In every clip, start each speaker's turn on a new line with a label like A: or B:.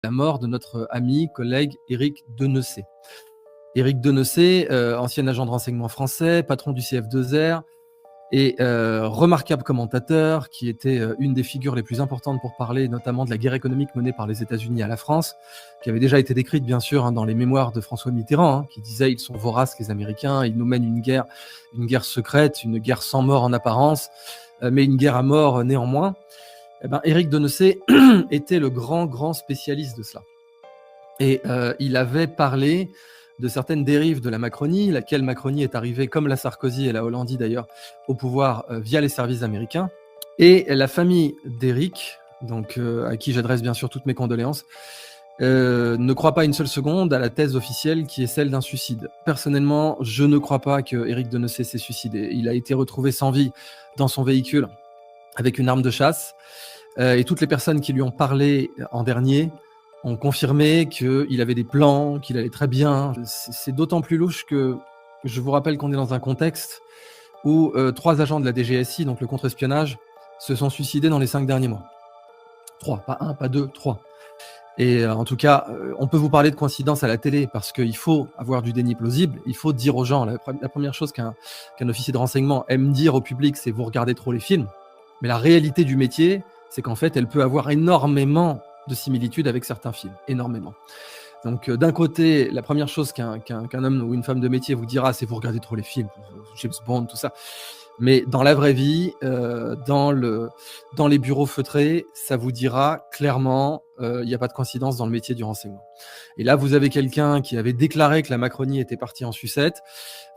A: la mort de notre ami, collègue Éric Denessé. Éric Denessé, ancien agent de renseignement français, patron du CF2R, et remarquable commentateur qui était une des figures les plus importantes pour parler notamment de la guerre économique menée par les États-Unis à la France, qui avait déjà été décrite bien sûr dans les mémoires de François Mitterrand, qui disait ils sont voraces les Américains, ils nous mènent une guerre secrète, une guerre sans mort en apparence, mais une guerre à mort néanmoins. Eh ben, Éric Denessé était le grand spécialiste de cela. Et il avait parlé de certaines dérives de la Macronie, laquelle Macronie est arrivée, comme la Sarkozy et la Hollandie d'ailleurs, au pouvoir via les services américains. Et la famille d'Éric, donc à qui j'adresse bien sûr toutes mes condoléances, ne croit pas une seule seconde à la thèse officielle qui est celle d'un suicide. Personnellement, je ne crois pas que Éric Denessé s'est suicidé. Il a été retrouvé sans vie dans son véhicule avec une arme de chasse. Et toutes les personnes qui lui ont parlé en dernier ont confirmé qu'il avait des plans, qu'il allait très bien. C'est d'autant plus louche que je vous rappelle qu'on est dans un contexte où 3 agents de la DGSI, donc le contre-espionnage, se sont suicidés dans les 5 derniers mois. 3, pas 1, pas 2, 3. Et en tout cas, on peut vous parler de coïncidence à la télé parce qu'il faut avoir du déni plausible, il faut dire aux gens, la première chose qu'un officier de renseignement aime dire au public, c'est vous regardez trop les films. Mais la réalité du métier, c'est qu'en fait, elle peut avoir énormément de similitudes avec certains films, énormément. Donc d'un côté, la première chose qu'un homme ou une femme de métier vous dira, c'est vous regardez trop les films, James Bond, tout ça. Mais dans la vraie vie, dans les bureaux feutrés, ça vous dira clairement, il n'y a pas de coïncidence dans le métier du renseignement. Et là, vous avez quelqu'un qui avait déclaré que la Macronie était partie en sucette.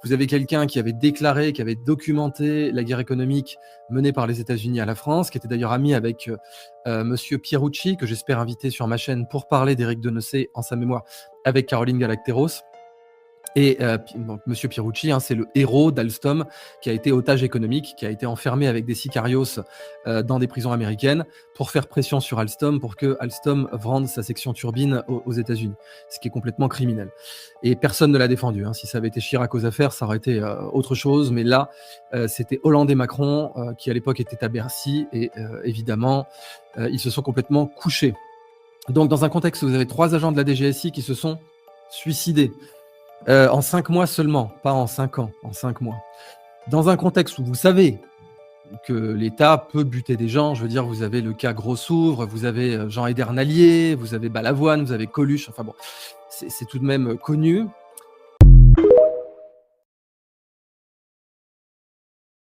A: Vous avez quelqu'un qui avait déclaré, qui avait documenté la guerre économique menée par les États-Unis à la France, qui était d'ailleurs ami avec Monsieur Pierucci, que j'espère inviter sur ma chaîne pour parler d'Éric Denessé en sa mémoire avec Caroline Galacteros. Et donc, Monsieur Pierucci, c'est le héros d'Alstom qui a été otage économique, qui a été enfermé avec des sicarios dans des prisons américaines pour faire pression sur Alstom pour que Alstom vende sa section turbine aux États-Unis, ce qui est complètement criminel. Et personne ne l'a défendu. Si ça avait été Chirac aux affaires, ça aurait été autre chose. Mais là, c'était Hollande et Macron qui à l'époque étaient à Bercy et évidemment, ils se sont complètement couchés. Donc dans un contexte où vous avez 3 agents de la DGSI qui se sont suicidés, en 5 mois seulement, pas en 5 ans, en 5 mois. Dans un contexte où vous savez que l'État peut buter des gens, je veux dire, vous avez le cas Grossouvre, vous avez Jean Eder Nallier, vous avez Balavoine, vous avez Coluche, enfin bon, c'est tout de même connu.